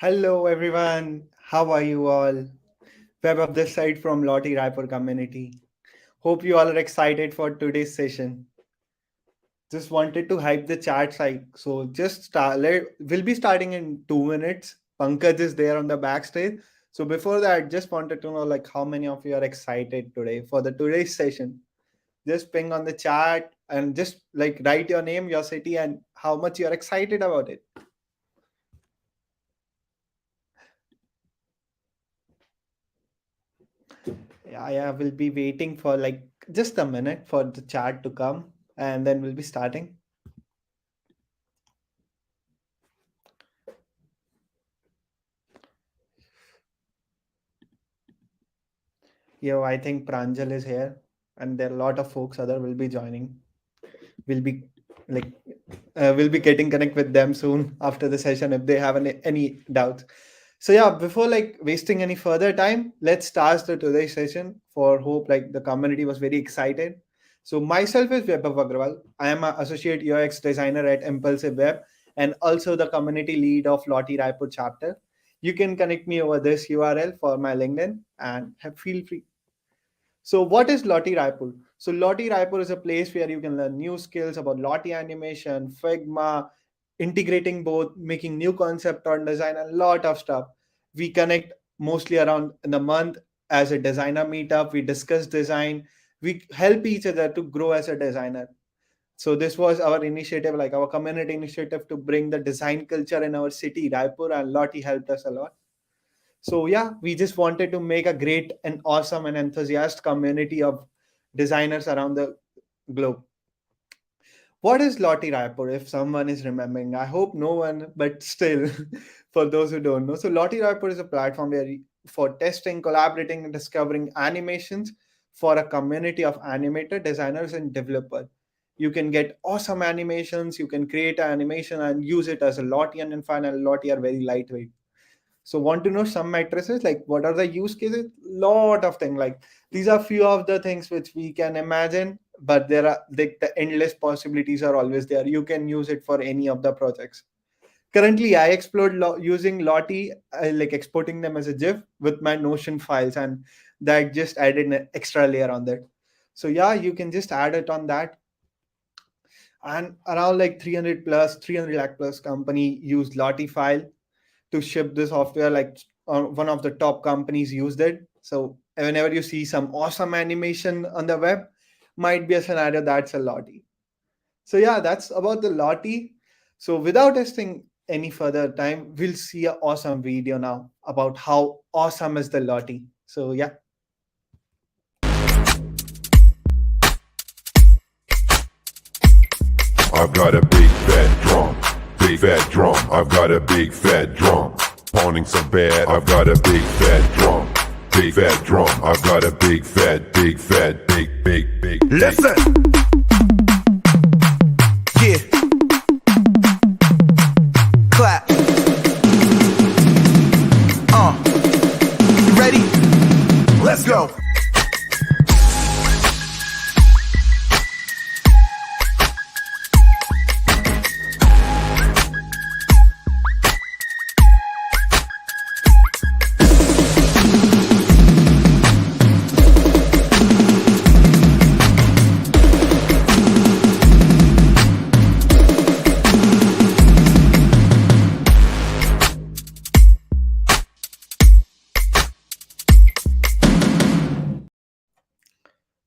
Hello everyone, how are you all? Web of this side from Lottie Raipur community. Hope you all are excited for today's session. Just wanted to hype the chat side. So just start. We'll be starting in 2 minutes. Pankaj is there on the backstage. So before that, just wanted to know like how many of you are excited today for the today's session. Just ping on the chat and just like write your name, your city, and how much you're excited about it. Yeah, we'll be waiting for like just a minute for the chat to come and then we'll be starting. Yo, I think Pranjal is here and there are a lot of folks other will be joining. We'll be like we'll be getting connect with them soon after the session if they have any doubts. So yeah, before like wasting any further time, let's start the today's session. For hope like the community was very excited. So myself is Vaibhav Agrawal. I am an associate UX designer at Impulsive Web and also the community lead of Lottie Raipur chapter. You can connect me over this URL for my LinkedIn and feel free. So, what is Lottie Raipur? So, Lottie Raipur is a place where you can learn new skills about Lottie animation, Figma, integrating both, making new concept on design, a lot of stuff. We connect mostly around in the month as a designer meetup. We discuss design. We help each other to grow as a designer. So this was our initiative, like our community initiative to bring the design culture in our city, Raipur, and Lottie helped us a lot. So yeah, we just wanted to make a great and awesome and enthusiast community of designers around the globe. What is Lottie Raipur if someone is remembering? I hope no one, but still, for those who don't know. So Lottie Raipur is a platform where for testing, collaborating, and discovering animations for a community of animator, designers, and developers. You can get awesome animations, you can create an animation and use it as a Lottie, and in final Lottie are very lightweight. So want to know some matrices, like what are the use cases? Lot of things, like these are few of the things which we can imagine, but there are the endless possibilities are always there. You can use it for any of the projects. Currently I explored using Lottie, like exporting them as a gif with my Notion files, and that just added an extra layer on that. So yeah, you can just add it on that. And around like 300 lakh plus company use Lottie file to ship the software. Like one of the top companies used it. So whenever you see some awesome animation on the web, might be a scenario that's a Lottie. So yeah, that's about the Lottie. So without wasting any further time, we'll see an awesome video now about how awesome is the Lottie. So yeah. I've got a big fat drum, big fat drum. I've got a big fat drum, pounding so bad. I've got a big fat drum, big fat drum. I've got a big fat, big. Listen. Yeah. Clap. You ready? Let's go.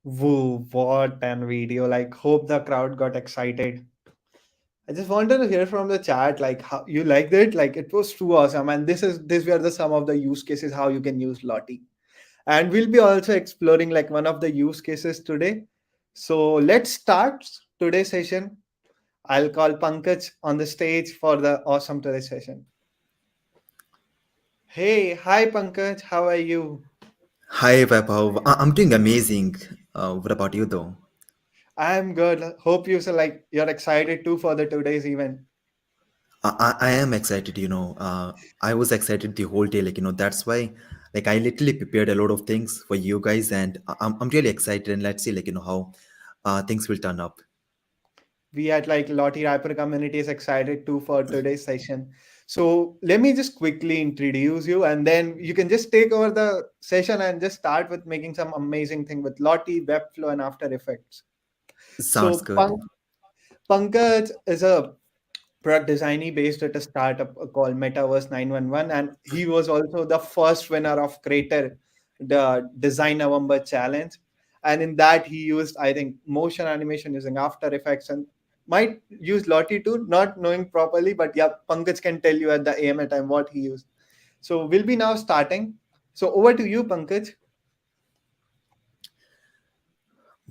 Whoa, what an video. Like hope the crowd got excited. I just wanted to hear from the chat, like how you liked it. Like it was too awesome, and this were the some of the use cases how you can use Lottie, and we'll be also exploring like one of the use cases today. So let's start. today's session, I'll call Pankaj on the stage for the awesome today's session. Hey, hi Pankaj, how are you? Hi, Vaibhav. I'm doing amazing. What about you, though? I'm good. Hope you so like you're excited too for the today's event. I am excited. I was excited the whole day. That's why, I literally prepared a lot of things for you guys, and I'm really excited. And let's see, how things will turn up. We at like Lottie Rapper community is excited too for today's session. So let me just quickly introduce you and then you can just take over the session and just start with making some amazing thing with Lottie, Webflow and After Effects. Sounds So good. Pankaj is a product designer based at a startup called Metaverse 911, and he was also the first winner of Creator, the Design November Challenge. And in that, he used, I think, motion animation using After Effects and might use Lottie too, not knowing properly, but yeah, Pankaj can tell you at the AMA time what he used. So we'll be now starting. So over to you, Pankaj.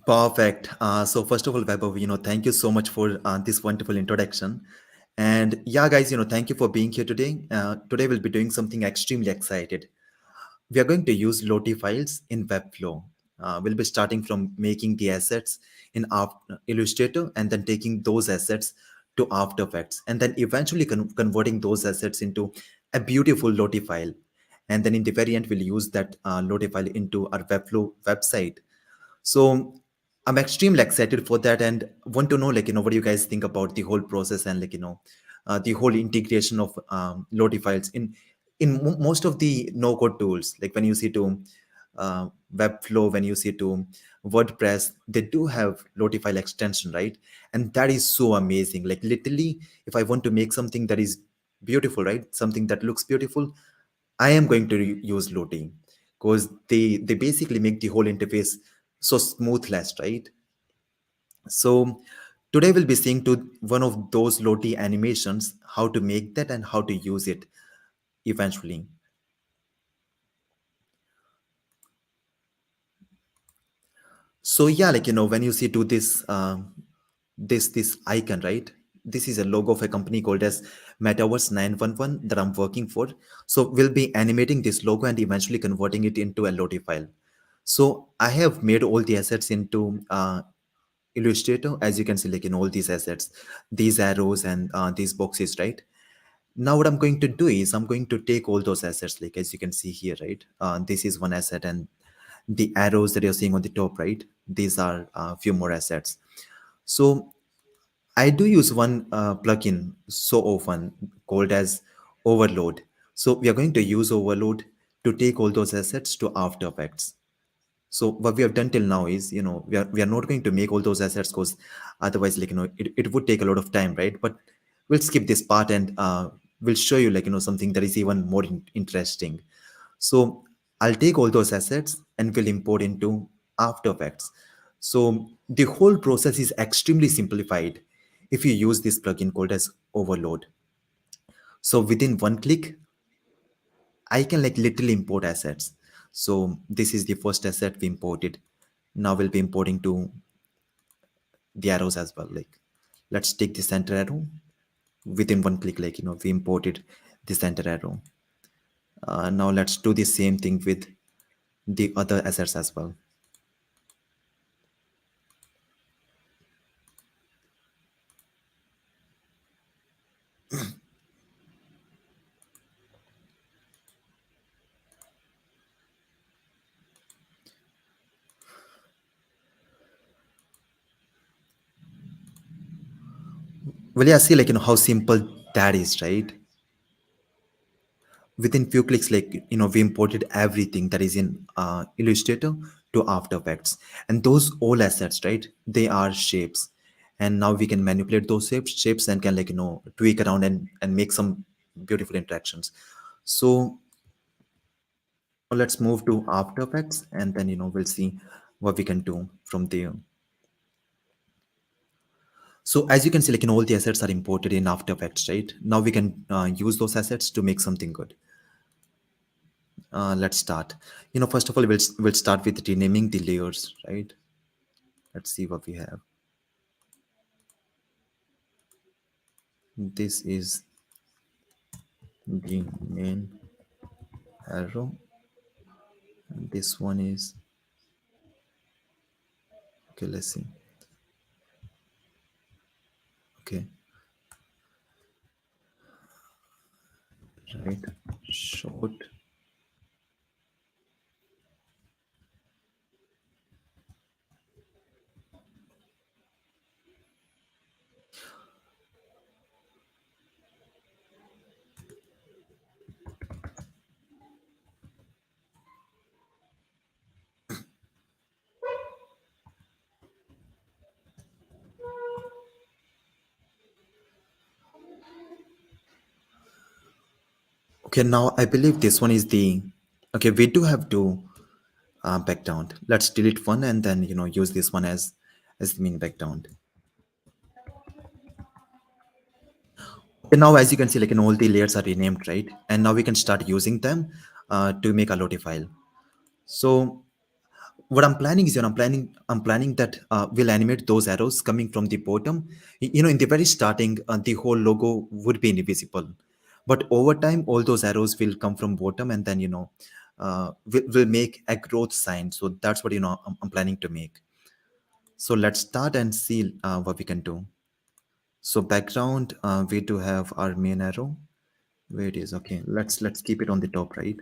Perfect. So first of all, Vaibhav, thank you so much for this wonderful introduction. And yeah, guys, thank you for being here today. Today we'll be doing something extremely excited. We are going to use Lottie files in Webflow. We'll be starting from making the assets in Illustrator and then taking those assets to After Effects and then eventually converting those assets into a beautiful Lottie file. And then in the very end, we'll use that Lottie file into our Webflow website. So I'm extremely excited for that and want to know, what do you guys think about the whole process and, the whole integration of Lottie files in most of the no-code tools. Like when you see to Webflow, when you see to WordPress, they do have Lottie file extension, right? And that is so amazing. Like literally, if I want to make something that is beautiful, right? Something that looks beautiful, I am going to use Lottie because they basically make the whole interface so smoothless, right? So today we'll be seeing to one of those Lottie animations, how to make that and how to use it eventually. So yeah, when you see to this this icon, right? This is a logo of a company called as Metaverse 911 that I'm working for. So we'll be animating this logo and eventually converting it into a Lottie file. So I have made all the assets into Illustrator, as you can see, all these assets, these arrows and these boxes, right? Now what I'm going to do is I'm going to take all those assets, like as you can see here, right? This is one asset, and the arrows that you're seeing on the top, right? These are a few more assets. So I do use one plugin so often called as Overload. So we are going to use Overload to take all those assets to After Effects. So what we have done till now is, we are not going to make all those assets because otherwise, it would take a lot of time, right? But we'll skip this part and we'll show you, something that is even more interesting. So I'll take all those assets and we'll import into After Effects. So the whole process is extremely simplified if you use this plugin called as Overload. So within one click, I can literally import assets. So this is the first asset we imported. Now we'll be importing to the arrows as well. Like let's take the center arrow within one click. We imported the center arrow. Now let's do the same thing with the other assets as well. Well, yeah, see, how simple that is, right? Within few clicks, we imported everything that is in Illustrator to After Effects, and those all assets, right? They are shapes, and now we can manipulate those shapes and can tweak around and make some beautiful interactions. So let's move to After Effects, and then we'll see what we can do from there. So as you can see, all the assets are imported in After Effects, right? Now we can use those assets to make something good. Let's start. First of all, we'll start with renaming the layers, right? Let's see what we have. This is the main arrow. And this one is okay. Let's see. Okay, right. Short. Okay, now I believe this one is the okay. We do have to background. Let's delete one and then use this one as the main background. Okay, now as you can see, all the layers are renamed, right? And now we can start using them to make a Lottie file. So what I'm planning is, I'm planning that we'll animate those arrows coming from the bottom. In the very starting, the whole logo would be invisible, but over time, all those arrows will come from bottom, and then will make a growth sign. So that's what I'm planning to make. So let's start and see what we can do. So background, we do have our main arrow. Where it is? Okay, let's keep it on the top, right?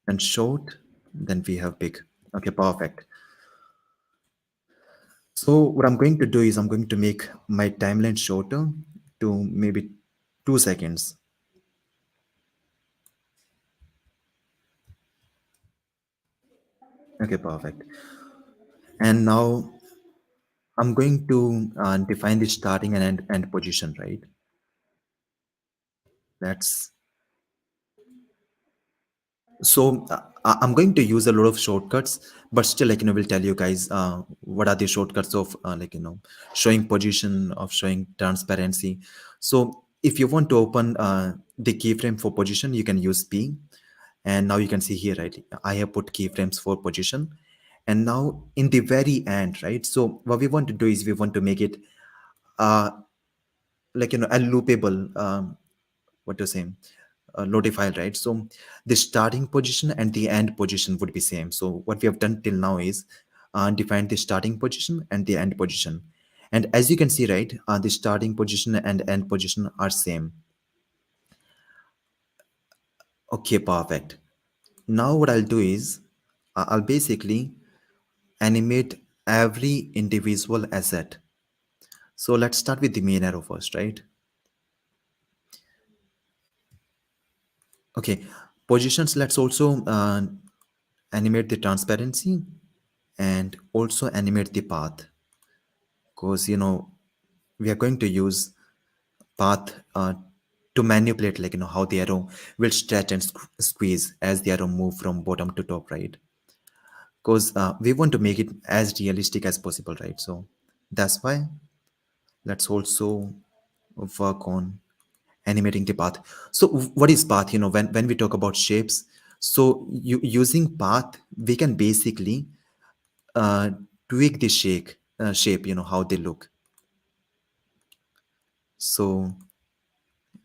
And short, then we have big. Okay, perfect. So what I'm going to do is I'm going to make my timeline shorter to maybe 2 seconds. Okay, perfect. And now I'm going to define the starting and end position, right? That's so I'm going to use a lot of shortcuts, but still, we'll tell you guys what are the shortcuts of showing position, of showing transparency. So if you want to open the keyframe for position, you can use P. And now you can see here, right? I have put keyframes for position. And now in the very end, right? So what we want to do is we want to make it uh, a loopable, what to say, loaded file, right? So the starting position and the end position would be same. So what we have done till now is defined the starting position and the end position. And as you can see, right, the starting position and end position are same. Okay, perfect. Now what I'll do is I'll basically animate every individual asset. So let's start with the main arrow first, right? Okay, positions, let's also animate the transparency and also animate the path, because we are going to use path to manipulate how the arrow will stretch and squeeze as the arrow move from bottom to top, right? Because we want to make it as realistic as possible, right? So that's why let's also work on animating the path. So what is path? When we talk about shapes, so using path, we can basically uh, tweak the shape, how they look. So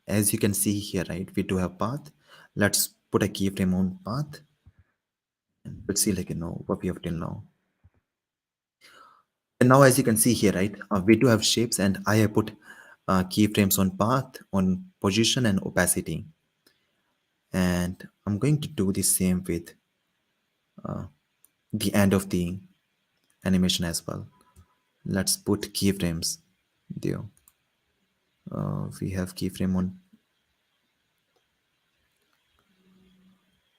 as you can see here, right, we do have path. Let's put a keyframe on path. And let's see what we have till now. And now as you can see here, right, we do have shapes, and I have put keyframes on path, on position and opacity. And I'm going to do the same with the end of the animation as well. Let's put keyframes there. We have keyframe on.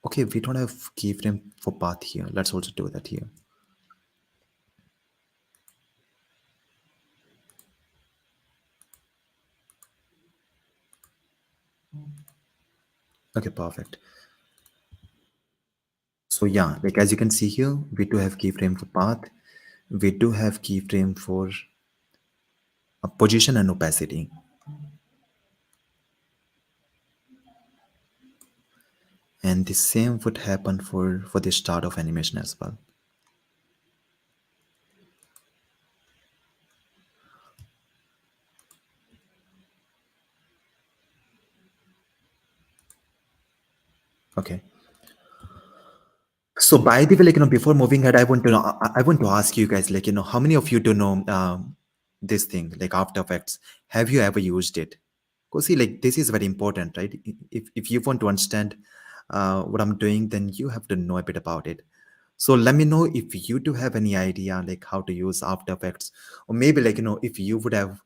Okay, we don't have keyframe for path here. Let's also do that here. Okay, perfect. So yeah, as you can see here, we do have keyframe for path. We do have keyframe for position and opacity. And the same would happen for the start of animation as well. Okay. So by the way, before moving ahead, I want to know, I want to ask you guys, how many of you do know this thing, like After Effects? Have you ever used it? Because see, this is very important, right? If you want to understand what I'm doing, then you have to know a bit about it. So let me know if you do have any idea, like how to use After Effects, or maybe if you would have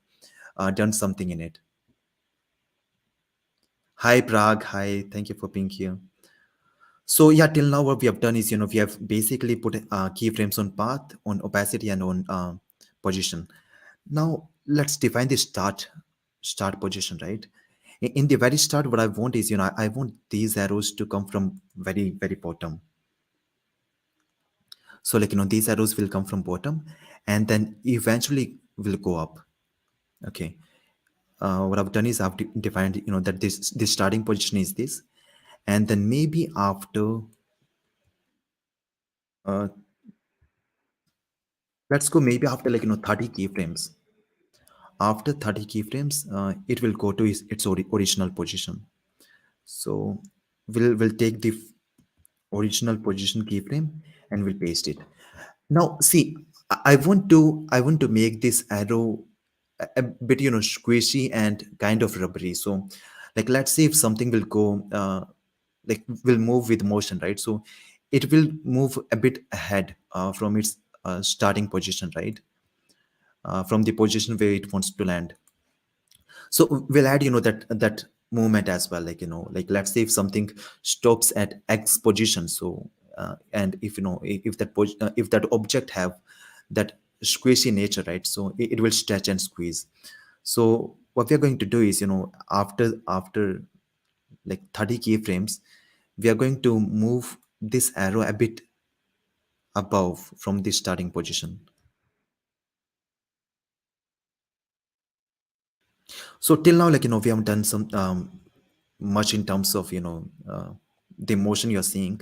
done something in it. Hi, Prague. Hi, thank you for being here. So yeah, till now what we have done is we have basically put keyframes on path, on opacity, and on position. Now let's define the start position, right? In the very start, what I want is I want these arrows to come from very bottom. So these arrows will come from bottom, and then eventually will go up. Okay. What I've done is I've defined that this starting position is this, and then maybe after uh, let's go maybe after 30 keyframes. After 30 keyframes, it will go to its original position. So we'll take the original position keyframe and we'll paste it. Now see, I want to make this arrow a bit squishy and kind of rubbery. So let's say if something will go will move with motion, right? So it will move a bit ahead from its starting position, right? From the position where it wants to land. So we'll add that movement as well, let's say if something stops at X position. So and if if that object have that squishy nature, right? So it will stretch and squeeze. So what we're going to do is after like 30 keyframes, we are going to move this arrow a bit above from the starting position. So till now, we haven't done some much in terms of the motion you're seeing.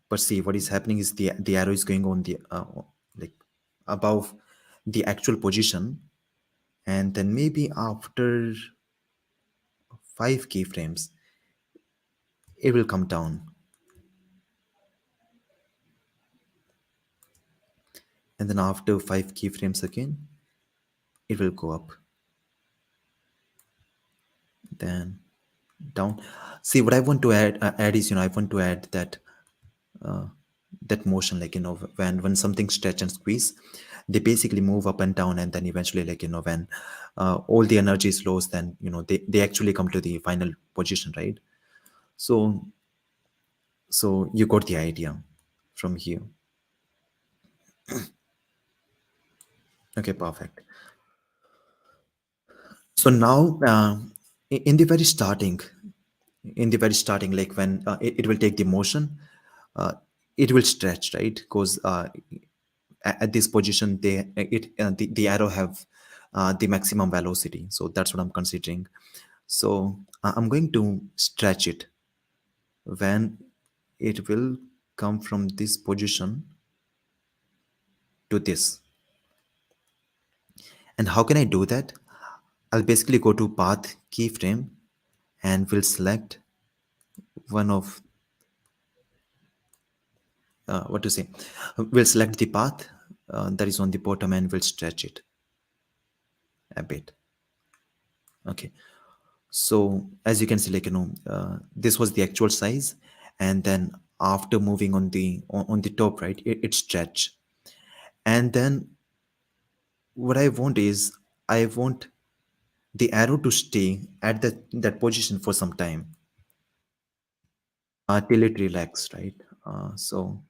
But see, what is happening is the arrow is going on the like above the actual position, and then maybe after 5 keyframes, it will come down, and then after 5 keyframes again, it will go up, then down. See, what I want to add is I want to add that motion, when something stretch and squeeze, they basically move up and down, and then eventually when all the energy is lost, then they actually come to the final position, right? So you got the idea from here. Okay, perfect. So now in the very starting, like when it will take the motion, uh, it will stretch, right? Because at this position, the arrow have the maximum velocity. So that's what I'm considering. So I'm going to stretch it when it will come from this position to this. And how can I do that? I'll basically go to path keyframe and will select one of what to say. We'll select the path that is on the bottom and we'll stretch it a bit. Okay. So as you can see, this was the actual size, and then after moving on the top, right, it stretch. And then what I want is I want the arrow to stay at that position for some time till it relax, right? So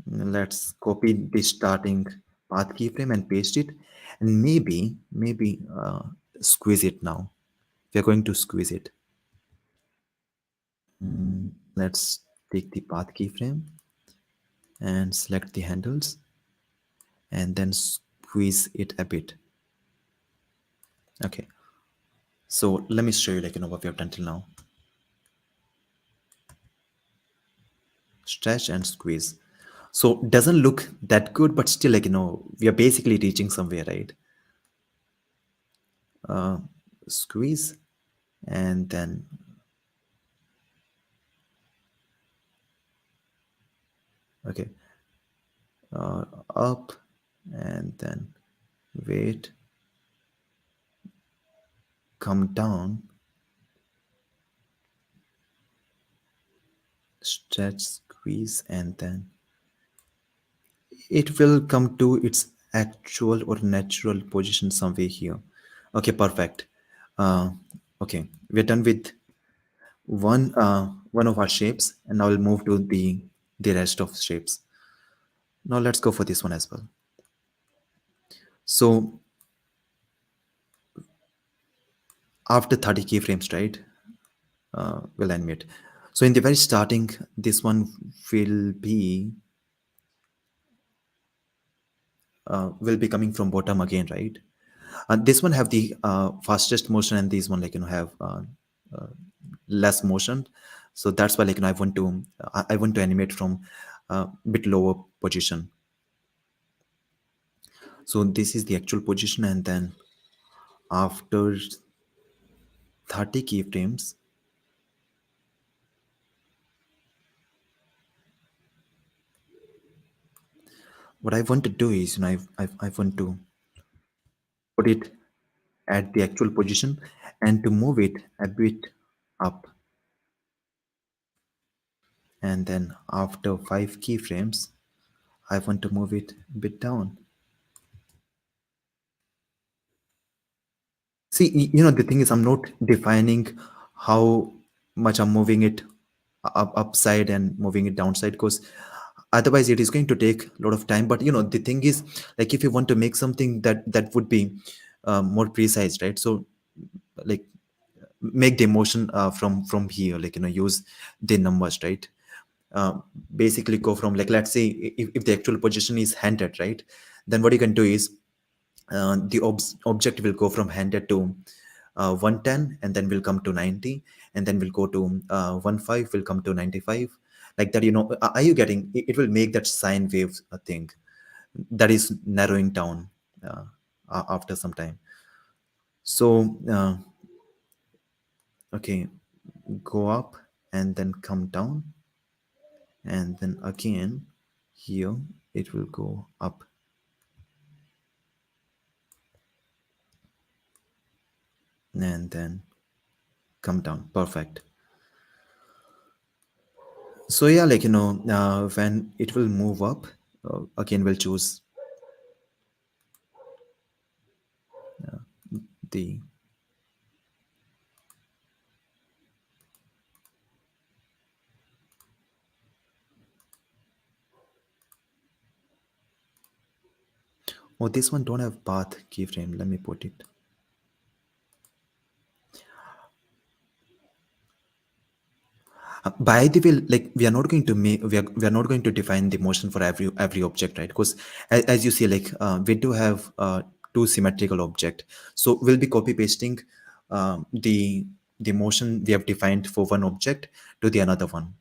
let's copy the starting path keyframe and paste it, and maybe squeeze it now. We are going to squeeze it. Let's take the path keyframe and select the handles and then squeeze it a bit. Okay, so let me show you what we have done till now. Stretch and squeeze. So doesn't look that good, but still we are basically reaching somewhere, right? Squeeze and then okay, up, and then wait, come down, stretch, squeeze, and then it will come to its actual or natural position somewhere here. Okay, perfect. uh, okay, we're done with one of our shapes, and now we'll move to the rest of shapes. Now let's go for this one as well. So after 30 keyframes, right, we'll animate. So in the very starting, this one will be coming from bottom again, right? This one have the fastest motion, and this one, like, have less motion. So that's why, like, I want to animate from bit lower position. So this is the actual position, and then after 30 keyframes, what I want to do is, I want to put it at the actual position and to move it a bit up, and then after 5 keyframes, I want to move it a bit down. See, the thing is, I'm not defining how much I'm moving it upside and moving it downside, because otherwise it is going to take a lot of time. But the thing is, like, if you want to make something that would be more precise, right? So, like, make the motion from here, like, use the numbers, right? uh, Basically go from, like, let's say if the actual position is handed, right, then what you can do is, the object will go from 100 to 110, and then will come to 90, and then will go to 15, will come to 95, like that. Are you getting it? It will make that sine wave thing that is narrowing down after some time. So okay, go up and then come down, and then again here it will go up and then come down. Perfect. So yeah, like, when it will move up, again we'll choose the oh, this one don't have path keyframe. Let me put it. By the way, like, we are not going to make we are not going to define the motion for every object, right? Because as you see, like, we do have two symmetrical object, so we'll be copy pasting the motion we have defined for one object to the another one.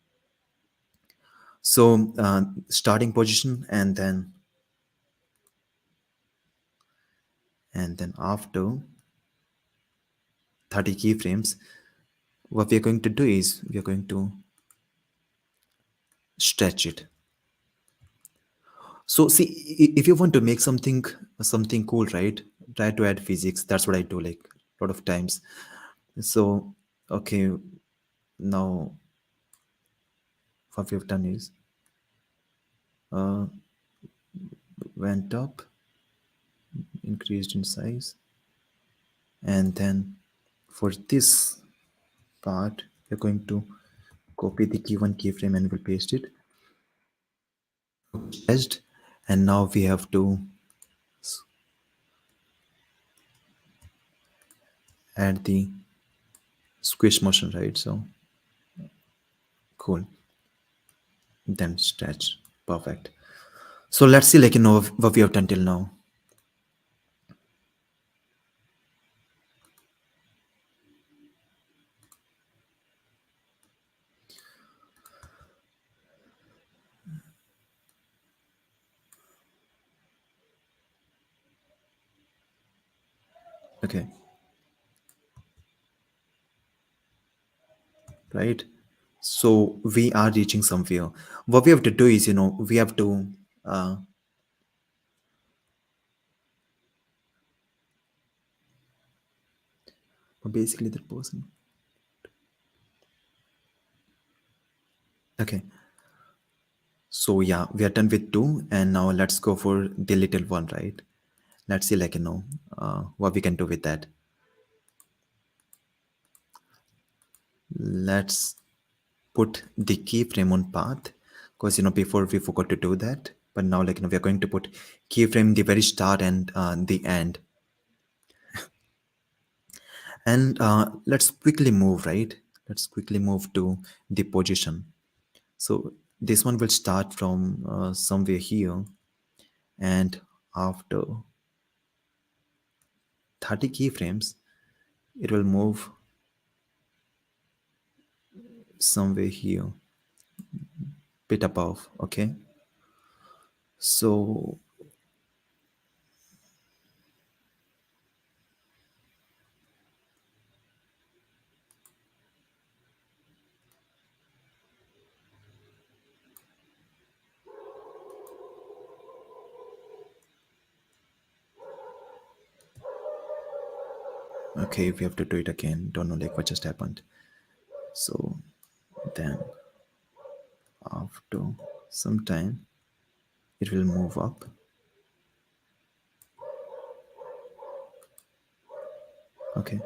So starting position, and then after 30 keyframes, what we are going to do is we are going to stretch it. So see, if you want to make something cool, right, try to add physics. That's what I do, like, a lot of times. So okay, now what we have done is uh, went up, increased in size, and then for this part we're going to copy the key one keyframe and we'll paste it. Stretched, and now we have to add the squish motion, right? So cool, then stretch. Perfect. So let's see, like, what we have done till now. Okay. right? So we are reaching somewhere. What we have to do is, we have to basically the person. Okay. So yeah, we are done with two, and now let's go for the little one, right? Let's see, what we can do with that. Let's put the keyframe on path, because before we forgot to do that, but now we are going to put keyframe the very start and the end, and let's quickly move, right? Let's quickly move to the position. So this one will start from somewhere here, and after 30 keyframes, it will move somewhere here, bit above. Okay, so okay, we have to do it again. Don't know what just happened. So then after some time, it will move up. Okay,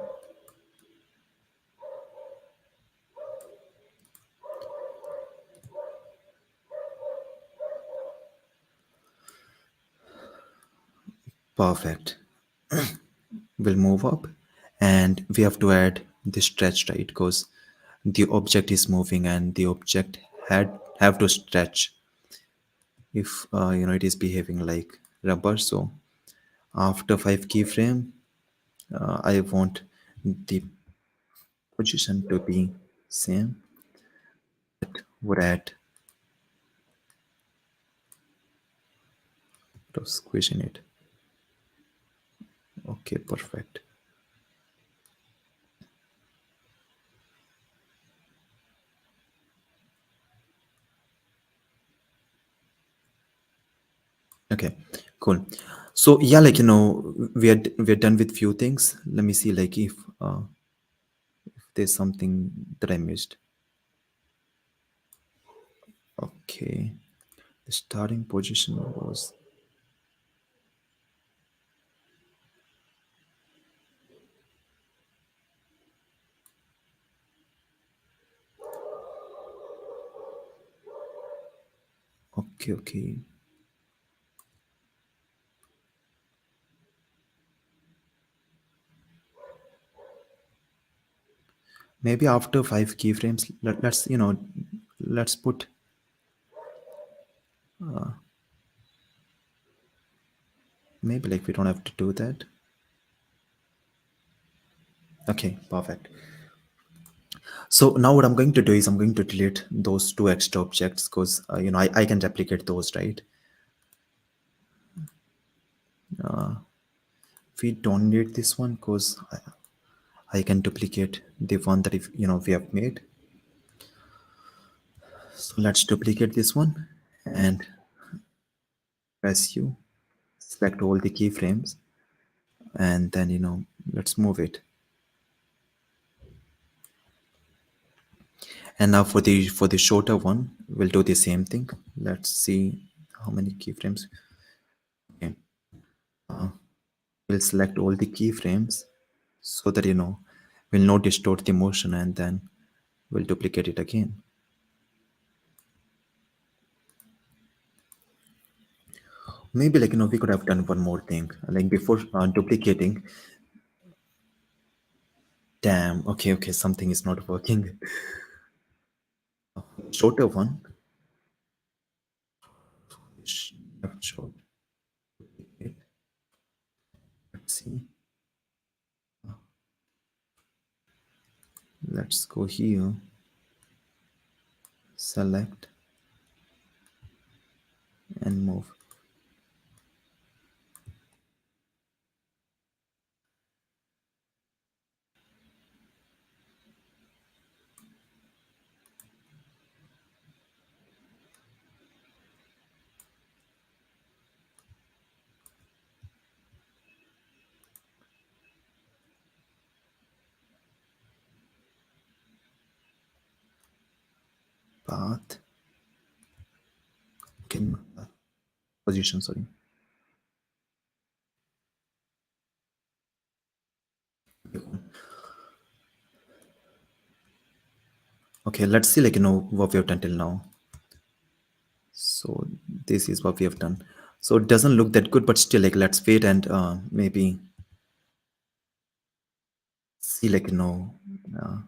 perfect. Will move up, and we have to add the stretch, right? Because the object is moving and the object had have to stretch if it is behaving like rubber. So after 5 keyframe, I want the position to be same. Would add to squishing it. Okay, perfect. Okay, cool. So yeah, we're done with few things. Let me see, if there's something that I missed. Okay, the starting position was okay. Okay, maybe after 5 keyframes, let's put maybe we don't have to do that. Okay, perfect. So now what I'm going to do is I'm going to delete those two extra objects because I can replicate those, right? We don't need this one because I can duplicate the one that if we have made. So let's duplicate this one and press U, select all the keyframes, and then let's move it. And now for the shorter one, we'll do the same thing. Let's see how many keyframes. Okay. We'll select all the keyframes so that we'll not distort the motion, and then we'll duplicate it again. Maybe we could have done one more thing before duplicating. Damn. Okay. Okay. Something is not working. Shorter one. Left short. Let's see. Let's go here. Select and move. path. Okay, position, sorry. Okay, let's see what we have done till now. So this is what we have done. So it doesn't look that good, but still let's wait and maybe see uh,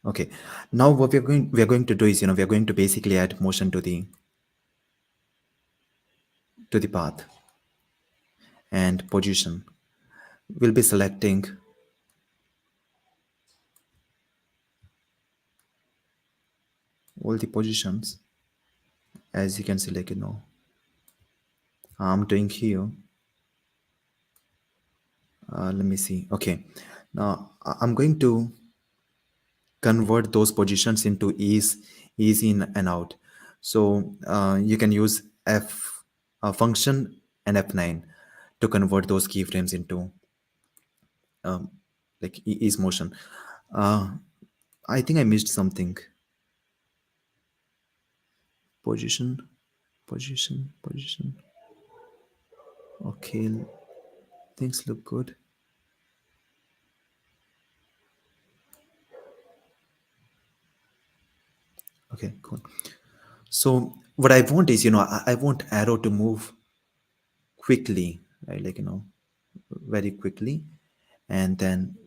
okay, now what we are going to do is we are going to basically add motion to the path and position. We'll be selecting all the positions, as you can see I'm doing here. Let me see. Okay, now I'm going to convert those positions into ease in and out. So you can use f function and F9 to convert those keyframes into um, ease motion. uh, I think I missed something. Position. Okay, things look good. Okay, cool. So what I want is I want arrow to move quickly, right? Very quickly, and then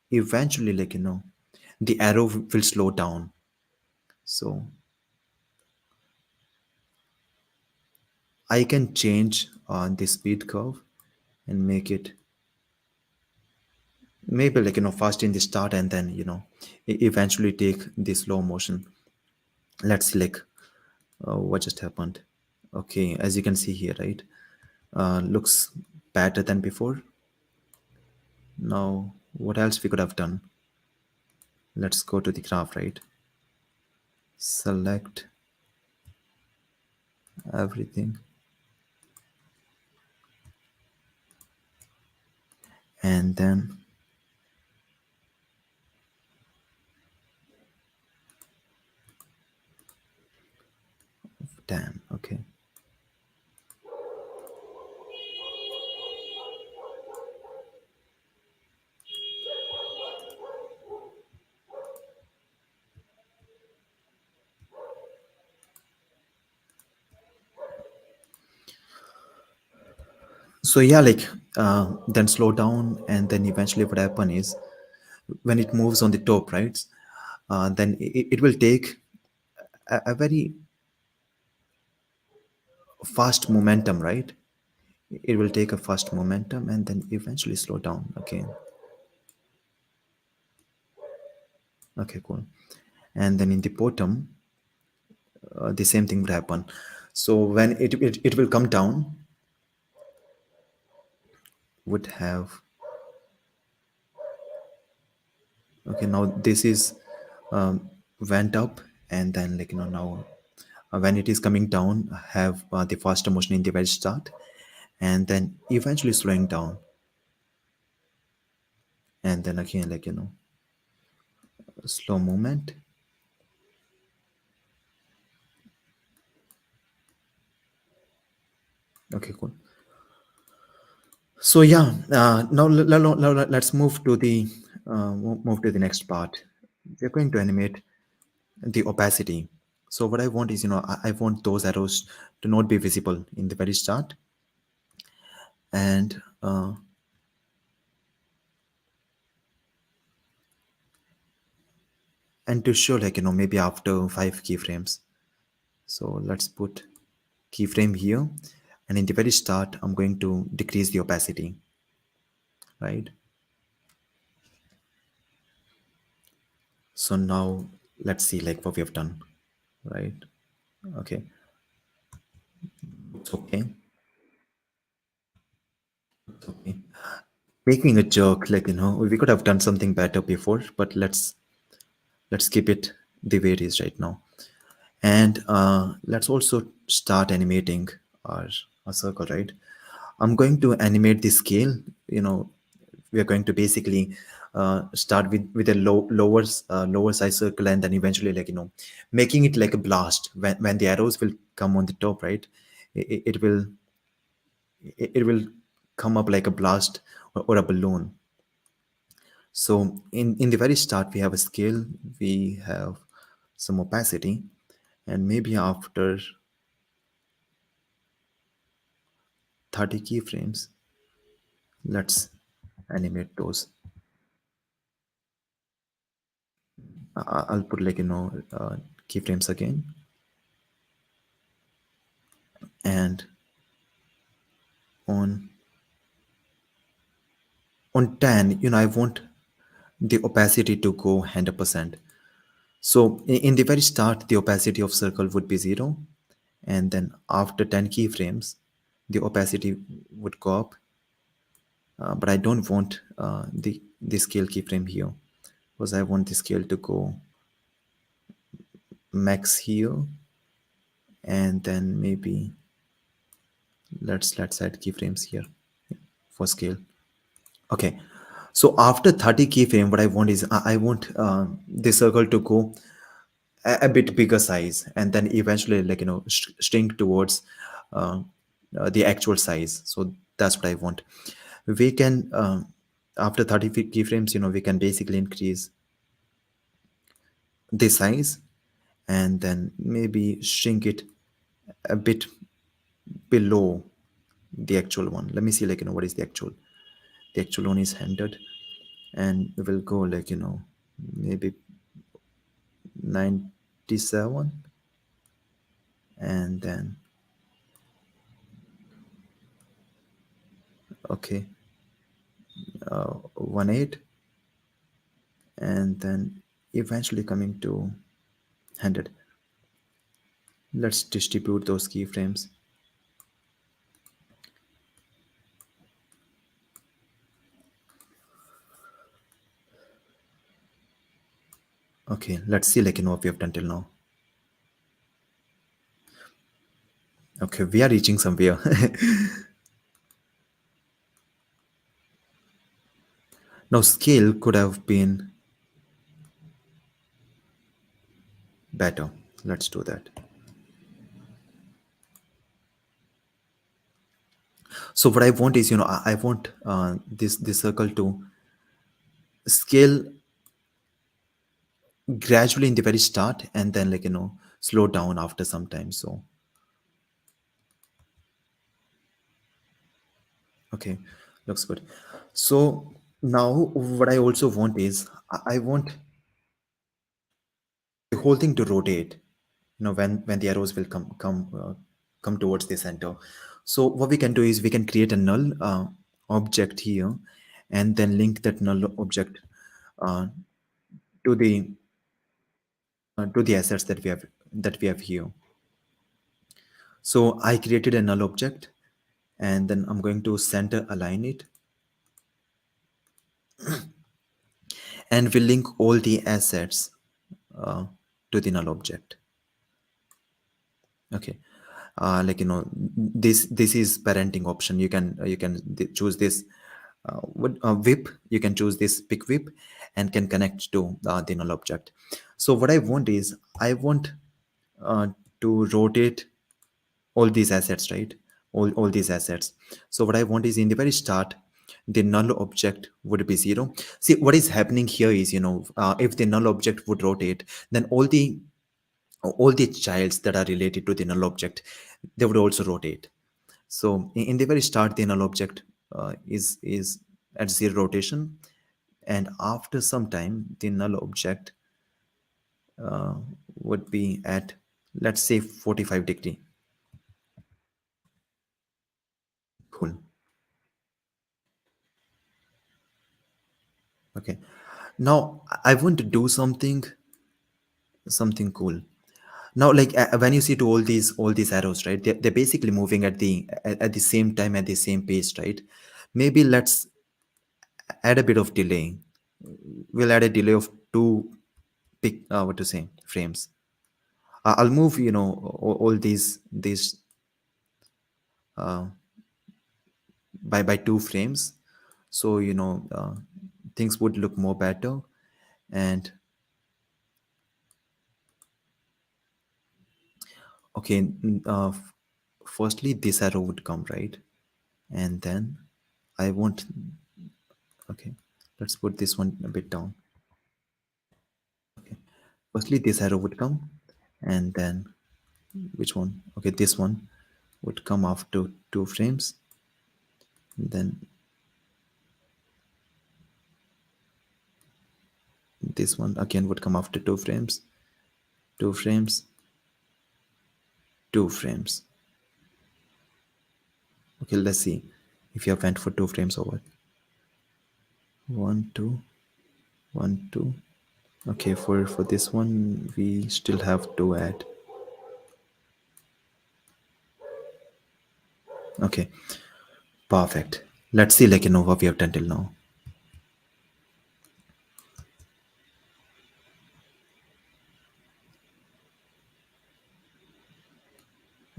eventually the arrow will slow down. So I can change the speed curve and make it maybe fast in the start, and then eventually take the slow motion. Let's see what just happened. Okay, as you can see here, right, looks better than before. Now what else we could have done? Let's go to the graph, right? Select everything, and then damn. Okay, so yeah, then slow down, and then eventually what happen is when it moves on the top, right, then it will take a very fast momentum, right? It will take a fast momentum and then eventually slow down. Okay, cool. And then in the bottom, the same thing would happen. So when it will come down, would have okay, now this is went up, and then now when it is coming down, have the faster motion in the very start, and then eventually slowing down, and then again slow movement. Okay, cool. So yeah, now let's move to the next part. We're going to animate the opacity. So what I want is I want those arrows to not be visible in the very start, and to show maybe after 5 keyframes. So let's put keyframe here, and in the very start I'm going to decrease the opacity, right? So now let's see what we have done, right? Okay, it's okay. It's okay. Making a joke, we could have done something better before, but let's keep it the way it is right now. And let's also start animating our circle, right? I'm going to animate the scale. We are going to basically start with a lower size circle, and then eventually, like, making it like a blast. When the arrows will come on the top, right, it will come up like a blast, or a balloon. So in the very start, we have a scale, we have some opacity, and maybe after 30 keyframes, let's animate those. I'll put, like, keyframes again, and on on 10, I want the opacity to go 100%. So in the very start, the opacity of circle would be 0, and then after 10 keyframes, the opacity would go up. But I don't want the scale keyframe here, because I want the scale to go max here, and then maybe let's add keyframes here for scale. Okay, so after 30 keyframe, what I want is I want the circle to go a bit bigger size, and then eventually, like, shrink towards the actual size. So that's what I want. We can after 30 keyframes, we can basically increase the size, and then maybe shrink it a bit below the actual one. Let me see, like, what is the actual one is 100, and we will go, like, maybe 97, and then okay, 18, and then eventually coming to 100. Let's distribute those keyframes. Okay, let's see, like, what we have done till now. Okay, we are reaching somewhere. Now scale could have been better. Let's do that. So what I want is, I want this circle to scale gradually in the very start, and then, like, slow down after some time. So okay, looks good. So now what I also want is I want the whole thing to rotate, when the arrows will come towards the center. So what we can do is we can create a null object here, and then link that null object uh, to the assets that we have here. So I created a null object, and then I'm going to center align it, and we link all the assets uh, to the null object. Okay, like, this is parenting option. You can choose this whip. You can choose this pick whip, and can connect to the null object. So what I want is I want to rotate all these assets, right? All these assets. So what I want is in the very start, the null object would be 0. See, what is happening here is, if the null object would rotate, then all the childs that are related to the null object, they would also rotate. So in the very start, the null object is at 0 rotation, and after some time, the null object would be at, let's say, 45-degree. Cool. Okay, now I want to do something cool. Now, like, when you see to all these arrows, right, they're basically moving at the same time, at the same pace, right? Maybe let's add a bit of delay. We'll add a delay of 2 frames. I'll move, all these by 2 frames. So, things would look more better. And okay, firstly this arrow would come, right? And then I want, okay, let's put this one a bit down. Firstly this arrow would come, and then which one? Okay, this one would come after 2 frames. Then this one again would come after 2 frames, 2 frames, 2 frames. Okay, let's see if you have went for 2 frames over. 1 2 1 2. Okay, for this one we still have to add. Okay, perfect. Let's see what we have done till now.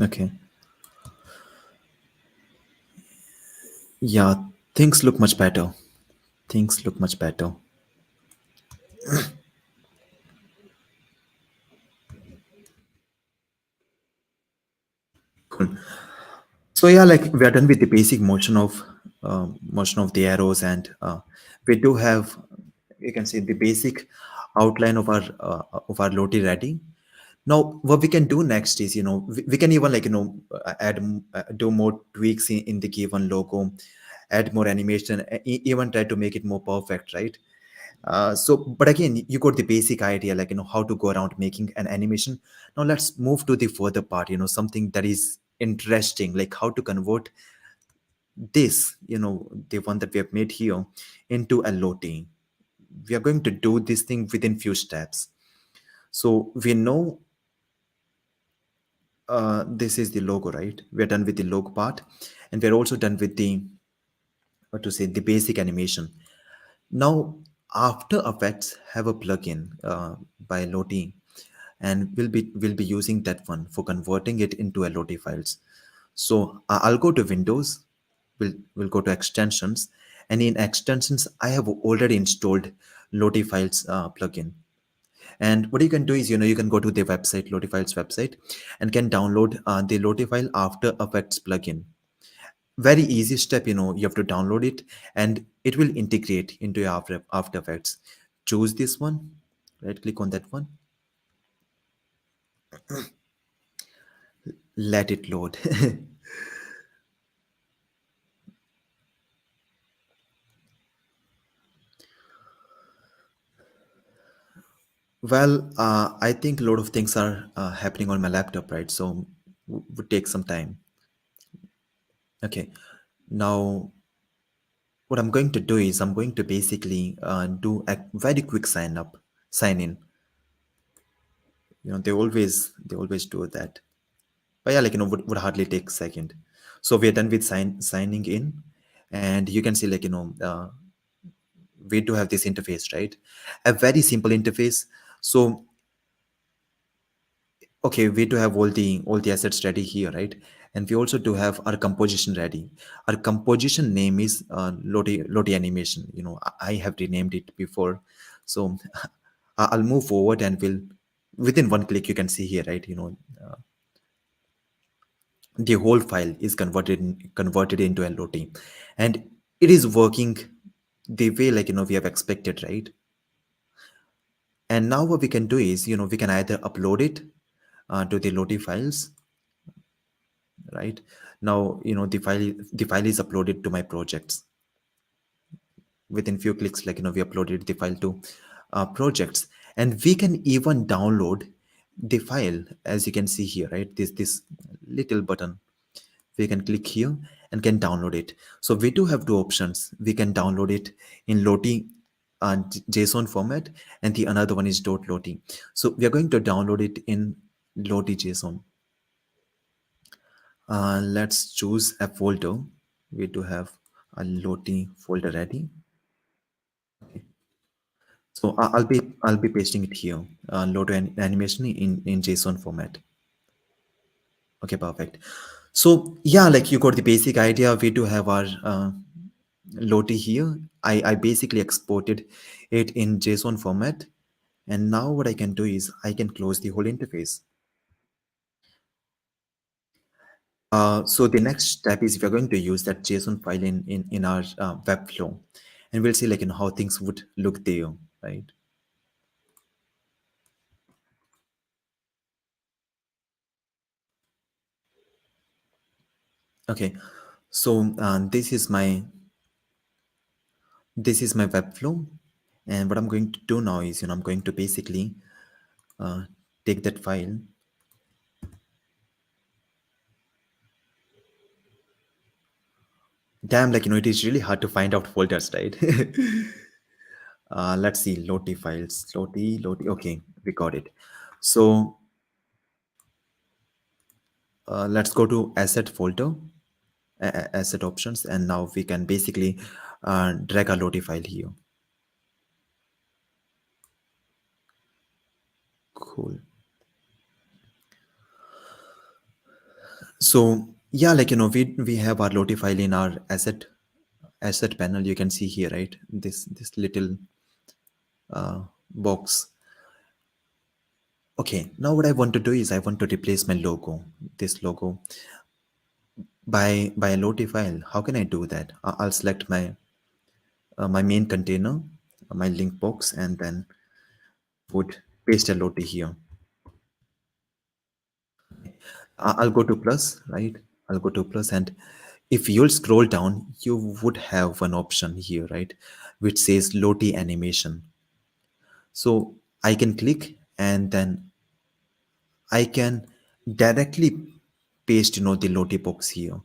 Okay, yeah, things look much better. Things look much better. Cool. So yeah, we are done with the basic motion of the arrows, and we do have, you can see, the basic outline of our Lottie ready. Now, what we can do next is, we can even add do more tweaks in the given logo, add more animation, even try to make it more perfect, right? So, but again, you got the basic idea, how to go around making an animation. Now let's move to the further part, something that is interesting, like how to convert this, the one that we have made here, into a Lottie. We are going to do this thing within few steps. So we know this is the logo, right? We're done with the logo part, and we're also done with the, what to say, the basic animation. Now, After Effects have a plugin by Lottie, and we'll be using that one for converting it into LOT files. So I'll go to Windows. We'll go to Extensions, and in Extensions, I have already installed Lottie Files plugin. And what you can do is, you can go to the website, Lottie Files website, and can download the Lottie File After Effects plugin. Very easy step, you have to download it, and it will integrate into your After Effects. Choose this one, right click on that one, let it load. Well, I think a lot of things are happening on my laptop, right? So would take some time. Okay, now what I'm going to do is I'm going to basically do a very quick sign in. They always do that. But yeah, would hardly take a second. So we're done with signing in, and you can see we do have this interface, right? A very simple interface. So okay, we do have all the assets ready here, right? And we also do have our composition ready. Our composition name is Lottie animation. I have renamed it before. So I'll move forward, and within one click you can see here, right? The whole file is converted into a Lottie, and it is working the way we have expected, right? And now what we can do is, we can either upload it to the Lottie files, right? Now, the file is uploaded to my projects. Within few clicks, we uploaded the file to projects, and we can even download the file, as you can see here, right? This little button, we can click here and can download it. So we do have two options. We can download it in Lottie JSON format, and the another one is .lottie. So we are going to download it in Lottie JSON. Let's choose a folder. We do have a Lottie folder ready. So I'll be pasting it here. Lottie animation in JSON format. Okay, perfect. So yeah, you got the basic idea. We do have our Lottie here. I basically exported it in JSON format. And now what I can do is I can close the whole interface. So the next step is we're going to use that JSON file in our Webflow, and we'll see like how things would look there, right? Okay, so this is my Webflow, and what I'm going to do now is I'm going to basically uh, take that file. Damn, like it is really hard to find out folders, right? Let's see, Lottie files, Lottie. Okay, we got it. So let's go to asset folder, asset options, and now we can basically drag a Lottie file here. Cool. So yeah, like we have our Lottie file in our asset panel. You can see here, right? This little box. Okay, now what I want to do is I want to replace my logo, this logo, by a Lottie file. How can I do that? I'll select my main container, my link box, and then would paste a Lottie here. I'll go to plus, right? I'll go to plus, and if you'll scroll down, you would have one option here, right, which says Lottie animation. So I can click, and then I can directly paste, the Lottie box here,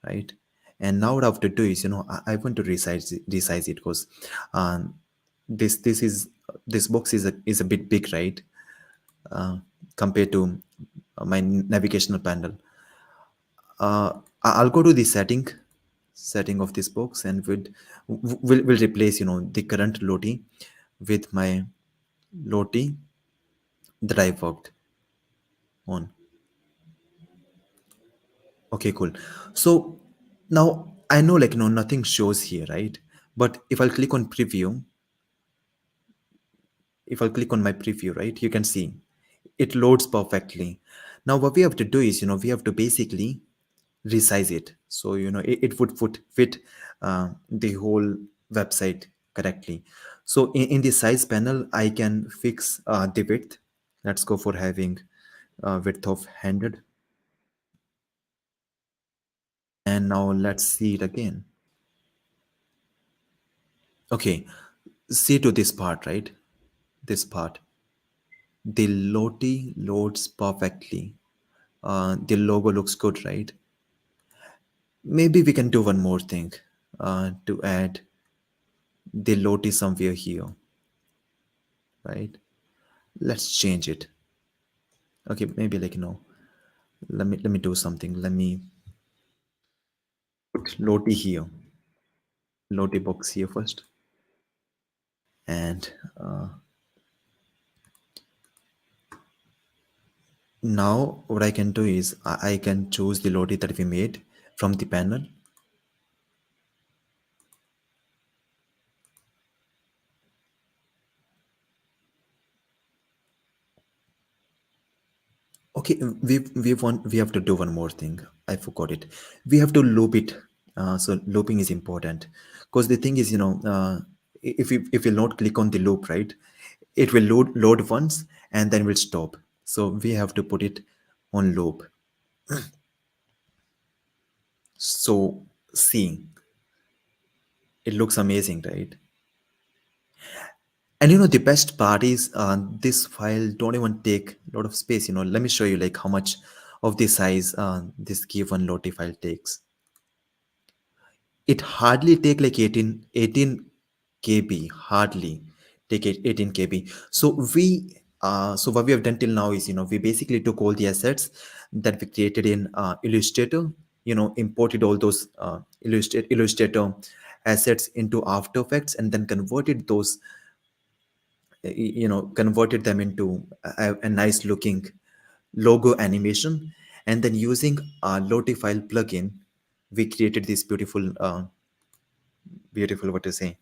right? And now what I have to do is, I want to resize it because um, this box is a bit big, right? Compared to my navigational panel. I'll go to the setting of this box, and will replace the current Lottie with my Lottie that I worked on. Okay, cool. So now I know like nothing shows here, right? But if I'll click on preview, if I'll click on my preview, right, you can see it loads perfectly. Now what we have to do is we have to basically resize it, so it would fit the whole website correctly. So in the size panel I can fix the width. Let's go for having width of 100, and now let's see it again. Okay, see to this part, right? This part, the Lottie loads perfectly. The logo looks good, right? Maybe we can do one more thing to add the Lottie somewhere here, right? Let's change it. Okay, maybe like let me do something. Let me put Lottie here, Lottie box here first, and now what I can do is I can choose the Lottie that we made from the panel. Okay, we have to do one more thing. I forgot it. We have to loop it. So looping is important because the thing is, if you not click on the loop, right, it will load once and then will stop. So we have to put it on loop. So see, it looks amazing, right? And the best part is this file don't even take a lot of space. Let me show you like how much of the size this given Lottie file takes. It hardly take like 18 kb, hardly take it 18 kb. So what we have done till now is we basically took all the assets that we created in Illustrator, imported all those Illustrator assets into After Effects, and then converted those converted them into a nice looking logo animation. And then using a Lottie file plugin, we created this beautiful beautiful what to say,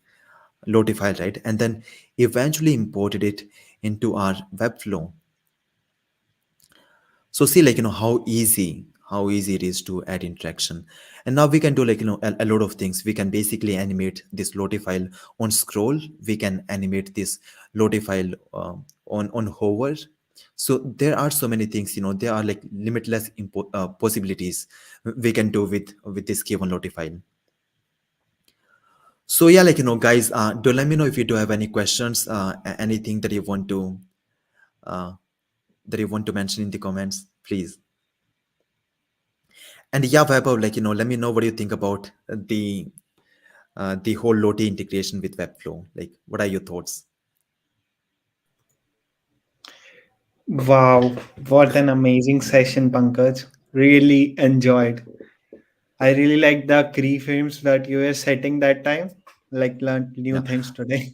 Lottie file, right? And then eventually imported it into our Webflow. So see, like, how easy it is to add interaction. And now we can do, like, a lot of things. We can basically animate this Lottie file on scroll. We can animate this Lottie file on hover. So there are so many things, there are like limitless possibilities we can do with this given Lottie file. So yeah, like, guys, do let me know if you do have any questions, anything uh, that you want to mention in the comments, please. And yeah, Vaibhav, like, let me know what you think about the whole Lottie integration with Webflow. Like, what are your thoughts? Wow, what an amazing session, Pankaj. Really enjoyed. I really like the keyframes that you were setting that time. Like learned new Yeah. things today.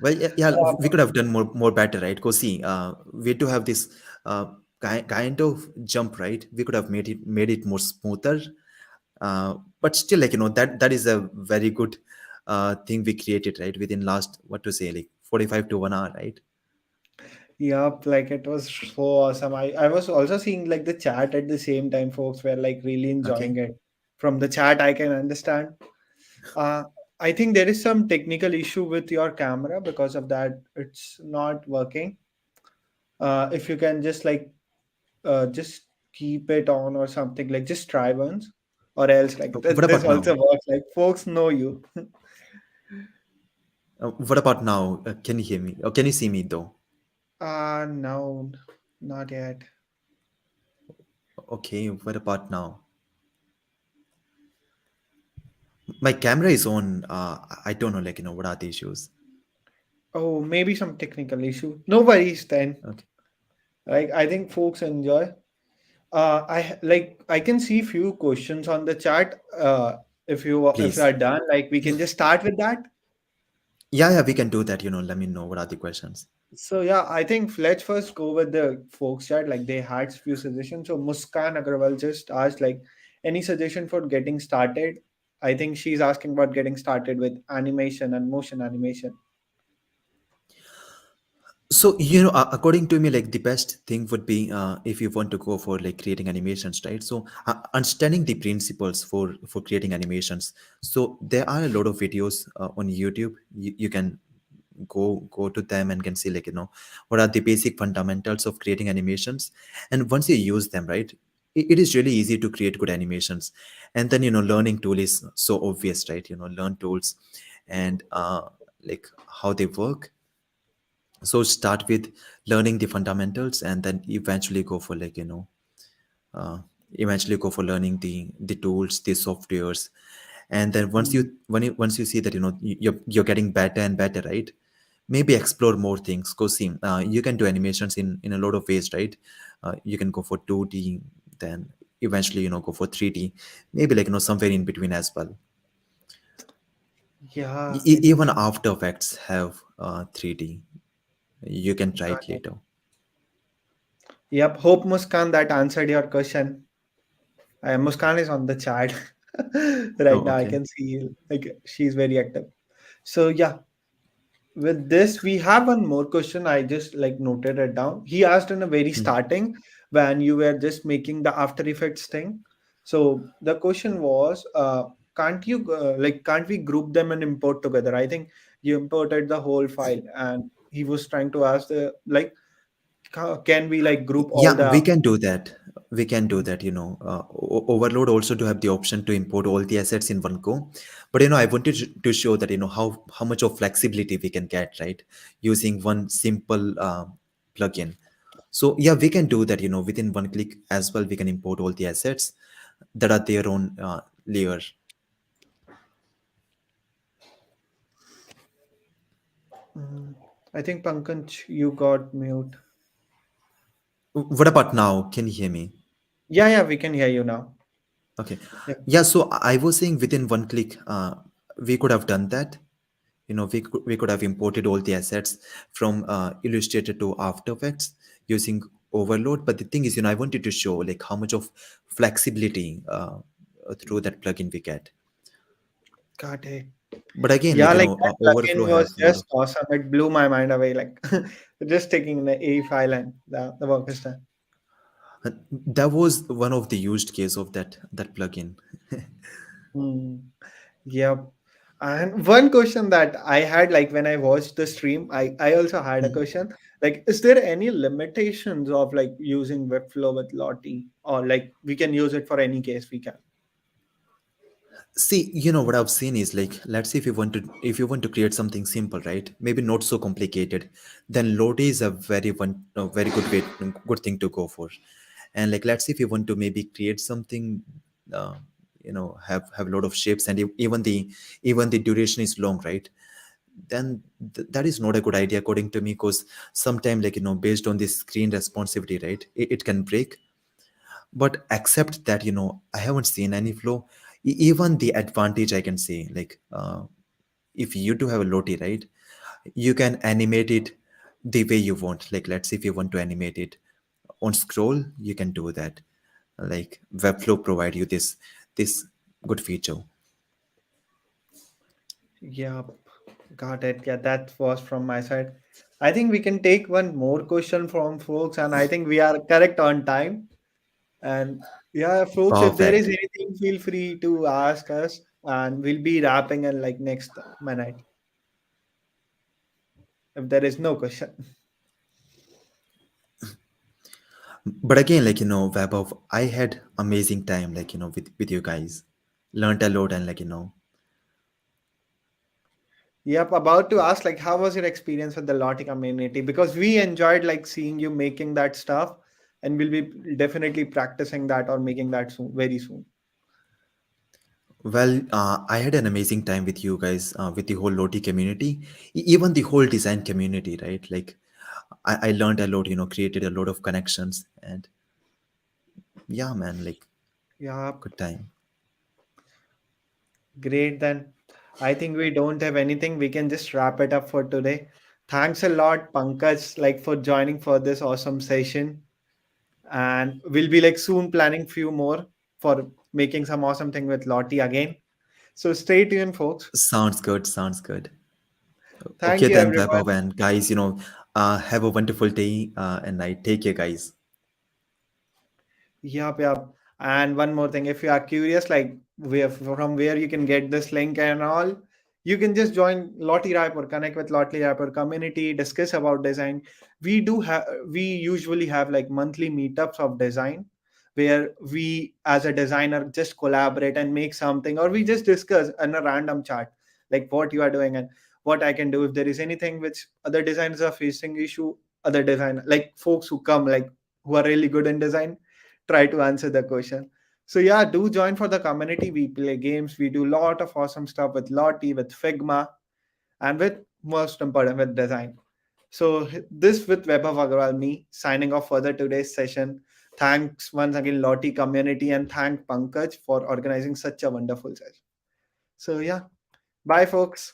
Well, yeah, yeah, we could have done more better, right? Because see, we do have this kind of jump, right? We could have made it more smoother, but still, like, that is a very good thing we created, right? Within last, what to say, like 45 to 1 hour, right? Yup, like it was so awesome. I was also seeing like the chat at the same time. Folks were like really Okay. enjoying it. From the chat, I can understand. Uh, I think there is some technical issue with your camera because of that. It's not working. If you can just keep it on or something, like just try once, or else like What this about also now? works. Like folks know you. What about now? Can you hear me? Or can you see me though? No, not yet. Okay. What about now? My camera is on. I don't know, like, what are the issues? Oh, maybe some technical issue. No worries then. Okay. Like I think folks enjoy. I can see few questions on the chat. If you Please. are done, like we can just start with that. Yeah, yeah, we can do that. Let me know what are the questions. So yeah, I think let's first go with the folks chat. Like they had few suggestions. So Muskan Agarwal just asked like any suggestion for getting started. I think she's asking about getting started with animation and motion animation. So, according to me, like the best thing would be if you want to go for like creating animations, right? So, understanding the principles for creating animations. So, there are a lot of videos on YouTube. You can go to them and can see, like, what are the basic fundamentals of creating animations. And once you use them, right, it is really easy to create good animations. And then, learning tool is so obvious, right? Learn tools and like how they work. So start with learning the fundamentals and then eventually go for, like, uh, eventually go for learning the tools, the softwares. And then Mm. once you see that, you're getting better and better, right, maybe explore more things. Because see, you can do animations in a lot of ways, right? You can go for 2D, then eventually, go for 3D, maybe, like, somewhere in between as well. Yeah, I Even think After Effects have 3D. You can try got it it. later. Yep. Hope Muskan that answered your question. Muskan is on the chat right Oh, now. I okay. can see like she's very active. So yeah, with this we have one more question. I just like noted it down. He asked in a very starting when you were just making the After Effects thing. So the question was, can't we group them and import together? I think you imported the whole file, and he was trying to ask the like, can we like group all Yeah, we the. can do that. We can do that. Overload also to have the option to import all the assets in one go. But, I wanted to show that, how much of flexibility we can get, right, using one simple plugin. So yeah, we can do that. Within one click as well. We can import all the assets that are their own layer. Mm, I think Pankaj, you got mute. What about now? Can you hear me? Yeah, yeah, we can hear you now. Okay. Yeah. Yeah. So I was saying within one click, we could have done that. We could have imported all the assets from Illustrator to After Effects using Overload. But the thing is, I wanted to show like how much of flexibility through that plugin we get. Got it. But again, Yeah, like like that Overflow plugin have was a lot just of awesome. It blew my mind away. Like just taking the A file and the work is done. that was one of the used case of that plugin. Hmm. Yep. And one question that I had, like when I watched the stream, I also had a question. Like, is there any limitations of like using Webflow with Lottie, or like we can use it for any case we can? See, what I've seen is like, let's say if you want to create something simple, right? Maybe not so complicated, then Lottie is a very good thing to go for. And like, let's say if you want to maybe create something, uh, have a lot of shapes, and even the duration is long, right? Then that is not a good idea according to me, because sometimes, like, based on the screen responsivity, right, it can break. But except that, I haven't seen any flow. Even the advantage I can say, like, if you do have a Lottie, right, you can animate it the way you want. Like, let's say if you want to animate it on scroll, you can do that. Like, Webflow provide you this good feature. Yep. Got it. Yeah, that was from my side. I think we can take one more question from folks, and I think we are correct on time. And yeah, folks, if there is Perfect. anything, feel free to ask us, and we'll be wrapping in like next minute. If there is no question. But again, like, Vaibhav, I had amazing time, like, with you guys. Learned a lot, and like, Yep, about to ask like how was your experience with the Lottie community? Because we enjoyed like seeing you making that stuff, and we'll be definitely practicing that or making that soon, very soon. well, I had an amazing time with you guys, with the whole Loti community, even the whole design community, right? Like, I learned a lot, created a lot of connections, and yeah, man, like, Yeah, good time. great then. I think we don't have anything. We can just wrap it up for today. Thanks a lot, Pankaj, like for joining for this awesome session. And we'll be like soon planning few more for making some awesome thing with Lottie again. So stay tuned, folks. Sounds good. Sounds good. Thank Okay, you, then, everyone. Vaibhav, and guys, have a wonderful day and night. Take care, guys. Yep, yep. And one more thing, if you are curious, like from where you can get this link and all, you can just join Lottie Raipur, connect with Lottie Raipur community, discuss about design. We usually have like monthly meetups of design where we as a designer just collaborate and make something, or we just discuss in a random chat, like what you are doing and what I can do. If there is anything which other designers are facing issue, other designer, like folks who come like who are really good in design, try to answer the question. So yeah, do join for the community. We play games. We do a lot of awesome stuff with Lottie, with Figma, and with most important with design. So this with Webber Agarwal, me signing off for the today's session. Thanks once again, Lottie community, and thank Pankaj for organizing such a wonderful session. So yeah, bye folks.